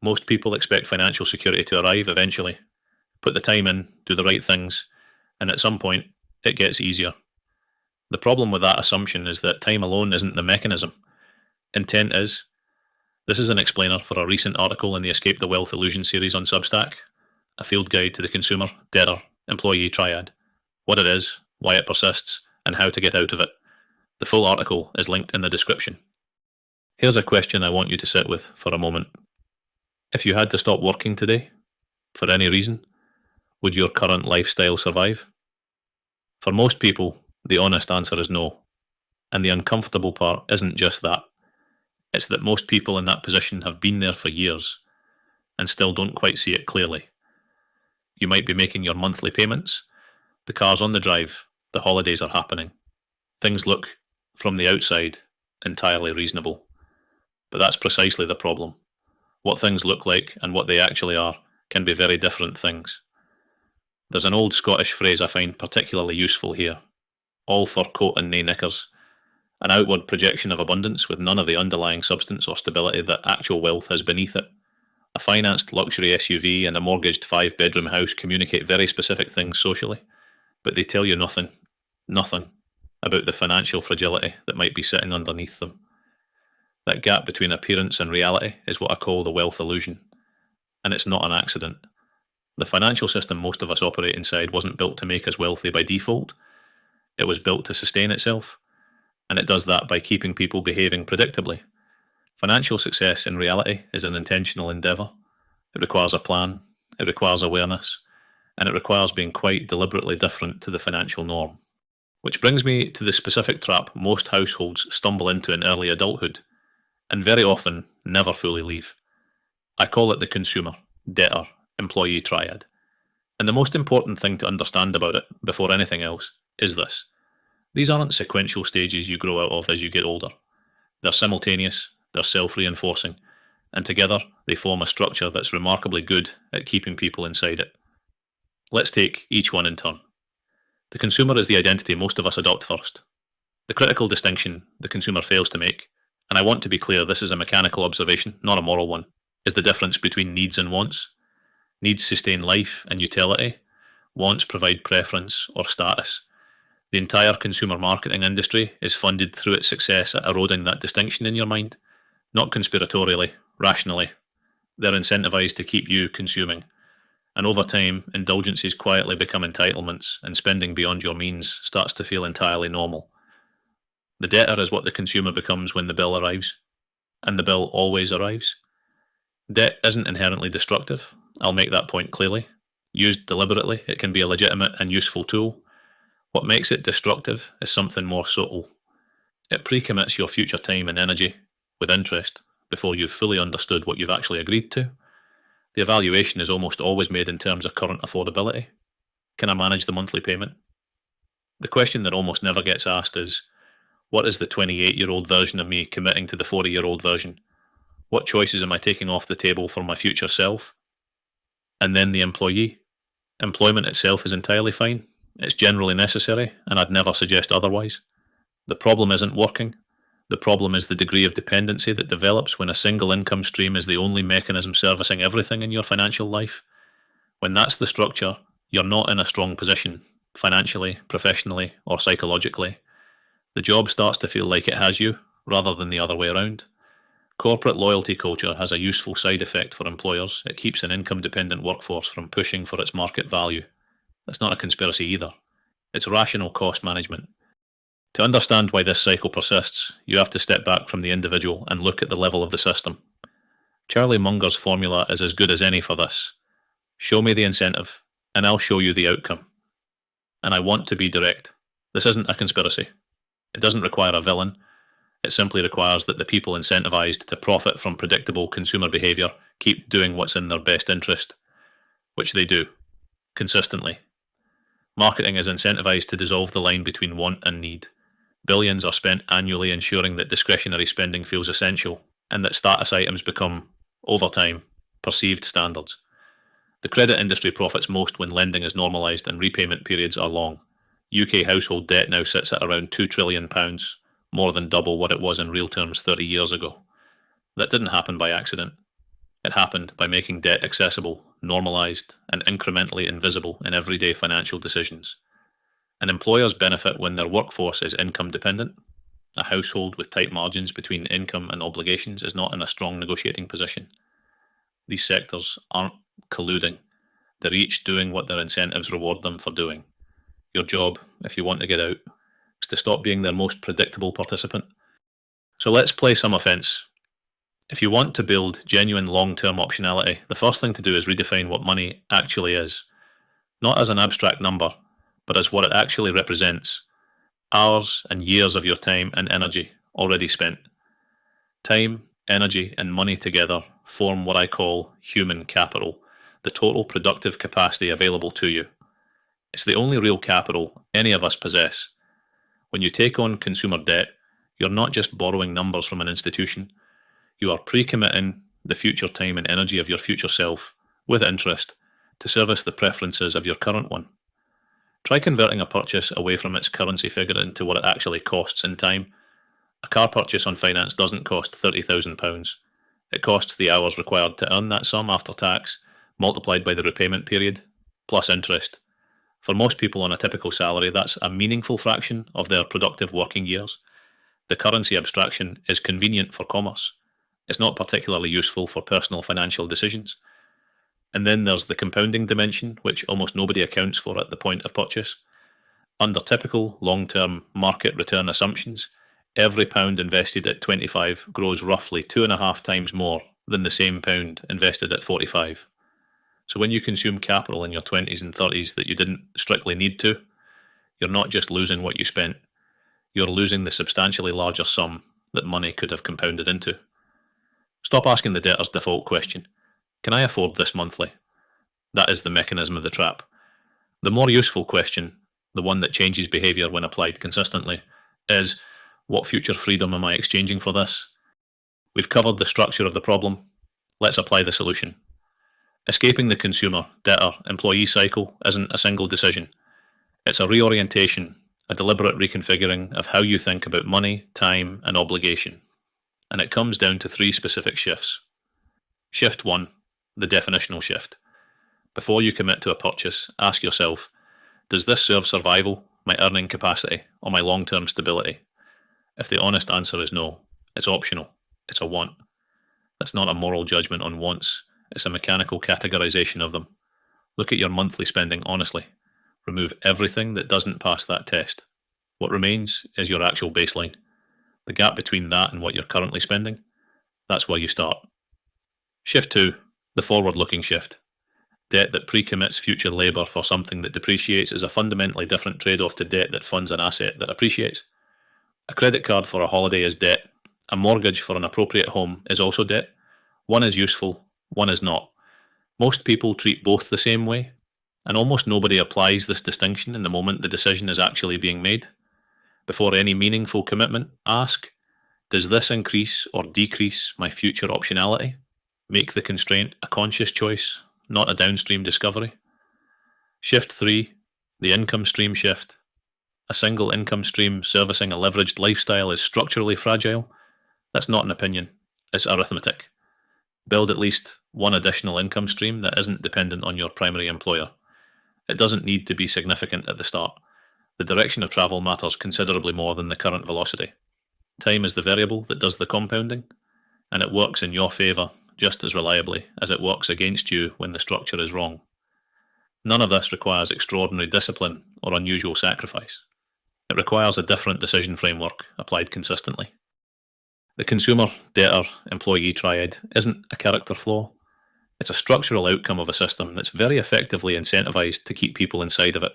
Most people expect financial security to arrive eventually, put the time in, do the right things, and at some point, it gets easier. The problem with that assumption is that time alone isn't the mechanism. Intent is. This is an explainer for a recent article in the Escape the Wealth Illusion series on Substack, a field guide to the consumer, debtor, employee triad, what it is, why it persists, and how to get out of it. The full article is linked in the description. Here's a question I want you to sit with for a moment. If you had to stop working today, for any reason, would your current lifestyle survive? For most people, the honest answer is no. And the uncomfortable part isn't just that. It's that most people in that position have been there for years and still don't quite see it clearly. You might be making your monthly payments, the car's on the drive, the holidays are happening. Things look, from the outside, entirely reasonable. But that's precisely the problem. What things look like and what they actually are can be very different things. There's an old Scottish phrase I find particularly useful here. All fur coat and nae knickers. An outward projection of abundance with none of the underlying substance or stability that actual wealth has beneath it. A financed luxury SUV and a mortgaged 5-bedroom house communicate very specific things socially, but they tell you nothing about the financial fragility that might be sitting underneath them. That gap between appearance and reality is what I call the wealth illusion, and it's not an accident. The financial system most of us operate inside wasn't built to make us wealthy by default. It was built to sustain itself, and it does that by keeping people behaving predictably. Financial success in reality is an intentional endeavour. It requires a plan, it requires awareness, and it requires being quite deliberately different to the financial norm. Which brings me to the specific trap most households stumble into in early adulthood, and very often never fully leave. I call it the consumer, debtor, employee triad. And the most important thing to understand about it, before anything else, is this. These aren't sequential stages you grow out of as you get older. They're simultaneous, they're self-reinforcing, and together they form a structure that's remarkably good at keeping people inside it. Let's take each one in turn. The consumer is the identity most of us adopt first. The critical distinction the consumer fails to make, and I want to be clear this is a mechanical observation, not a moral one, is the difference between needs and wants. Needs sustain life and utility, wants provide preference or status. The entire consumer marketing industry is funded through its success at eroding that distinction in your mind, not conspiratorially, rationally. They're incentivized to keep you consuming. And over time, indulgences quietly become entitlements, and spending beyond your means starts to feel entirely normal. The debtor is what the consumer becomes when the bill arrives, and the bill always arrives. Debt isn't inherently destructive, I'll make that point clearly. Used deliberately, it can be a legitimate and useful tool. What makes it destructive is something more subtle. It pre-commits your future time and energy, with interest, before you've fully understood what you've actually agreed to. The evaluation is almost always made in terms of current affordability. Can I manage the monthly payment? The question that almost never gets asked is, what is the 28-year-old version of me committing to the 40-year-old version? What choices am I taking off the table for my future self? And then the employee. Employment itself is entirely fine. It's generally necessary, and I'd never suggest otherwise. The problem isn't working. The problem is the degree of dependency that develops when a single income stream is the only mechanism servicing everything in your financial life. When that's the structure, you're not in a strong position, financially, professionally, or psychologically. The job starts to feel like it has you, rather than the other way around. Corporate loyalty culture has a useful side effect for employers. It keeps an income-dependent workforce from pushing for its market value. That's not a conspiracy either. It's rational cost management. To understand why this cycle persists, you have to step back from the individual and look at the level of the system. Charlie Munger's formula is as good as any for this. Show me the incentive, and I'll show you the outcome. And I want to be direct. This isn't a conspiracy. It doesn't require a villain. It simply requires that the people incentivized to profit from predictable consumer behavior keep doing what's in their best interest, which they do, consistently. Marketing is incentivized to dissolve the line between want and need. Billions are spent annually ensuring that discretionary spending feels essential, and that status items become, over time, perceived standards. The credit industry profits most when lending is normalised and repayment periods are long. UK household debt now sits at around £2 trillion, more than double what it was in real terms 30 years ago. That didn't happen by accident. It happened by making debt accessible, normalized, and incrementally invisible in everyday financial decisions. And employers benefit when their workforce is income dependent. A household with tight margins between income and obligations is not in a strong negotiating position. These sectors aren't colluding, they're each doing what their incentives reward them for doing. Your job, if you want to get out, is to stop being their most predictable participant. So let's play some offense. If you want to build genuine long-term optionality, the first thing to do is redefine what money actually is. Not as an abstract number, but as what it actually represents. Hours and years of your time and energy already spent. Time, energy, and money together form what I call human capital, the total productive capacity available to you. It's the only real capital any of us possess. When you take on consumer debt, you're not just borrowing numbers from an institution, you are pre-committing the future time and energy of your future self, with interest, to service the preferences of your current one. Try converting a purchase away from its currency figure into what it actually costs in time. A car purchase on finance doesn't cost £30,000. It costs the hours required to earn that sum after tax, multiplied by the repayment period, plus interest. For most people on a typical salary, that's a meaningful fraction of their productive working years. The currency abstraction is convenient for commerce. It's not particularly useful for personal financial decisions. And then there's the compounding dimension, which almost nobody accounts for at the point of purchase. Under typical long-term market return assumptions, every pound invested at 25 grows roughly 2.5 times more than the same pound invested at 45. So when you consume capital in your 20s and 30s that you didn't strictly need to, you're not just losing what you spent, you're losing the substantially larger sum that money could have compounded into. Stop asking the debtor's default question, can I afford this monthly? That is the mechanism of the trap. The more useful question, the one that changes behaviour when applied consistently, is what future freedom am I exchanging for this? We've covered the structure of the problem. Let's apply the solution. Escaping the consumer, debtor, employee cycle isn't a single decision. It's a reorientation, a deliberate reconfiguring of how you think about money, time, and obligation. And it comes down to 3 specific shifts. Shift 1, the definitional shift. Before you commit to a purchase, ask yourself, does this serve survival, my earning capacity, or my long-term stability? If the honest answer is no, it's optional. It's a want. That's not a moral judgment on wants. It's a mechanical categorization of them. Look at your monthly spending honestly. Remove everything that doesn't pass that test. What remains is your actual baseline. The gap between that and what you're currently spending, that's where you start. Shift 2, the forward-looking shift. Debt that pre-commits future labour for something that depreciates is a fundamentally different trade-off to debt that funds an asset that appreciates. A credit card for a holiday is debt. A mortgage for an appropriate home is also debt. One is useful, one is not. Most people treat both the same way, and almost nobody applies this distinction in the moment the decision is actually being made. Before any meaningful commitment, ask, does this increase or decrease my future optionality? Make the constraint a conscious choice, not a downstream discovery. Shift 3, the income stream shift. A single income stream servicing a leveraged lifestyle is structurally fragile. That's not an opinion, it's arithmetic. Build at least one additional income stream that isn't dependent on your primary employer. It doesn't need to be significant at the start. The direction of travel matters considerably more than the current velocity. Time is the variable that does the compounding, and it works in your favour just as reliably as it works against you when the structure is wrong. None of this requires extraordinary discipline or unusual sacrifice. It requires a different decision framework applied consistently. The consumer, debtor, employee triad isn't a character flaw. It's a structural outcome of a system that's very effectively incentivized to keep people inside of it.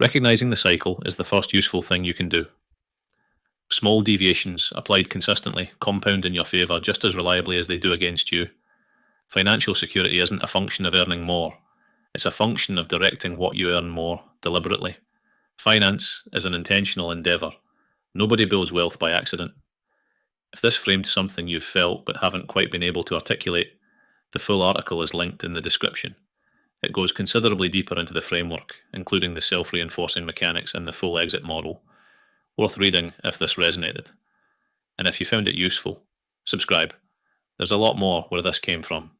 Recognizing the cycle is the first useful thing you can do. Small deviations applied consistently compound in your favour just as reliably as they do against you. Financial security isn't a function of earning more. It's a function of directing what you earn more deliberately. Finance is an intentional endeavour. Nobody builds wealth by accident. If this framed something you've felt but haven't quite been able to articulate, the full article is linked in the description. It goes considerably deeper into the framework, including the self-reinforcing mechanics and the full exit model. Worth reading if this resonated. And if you found it useful, subscribe. There's a lot more where this came from.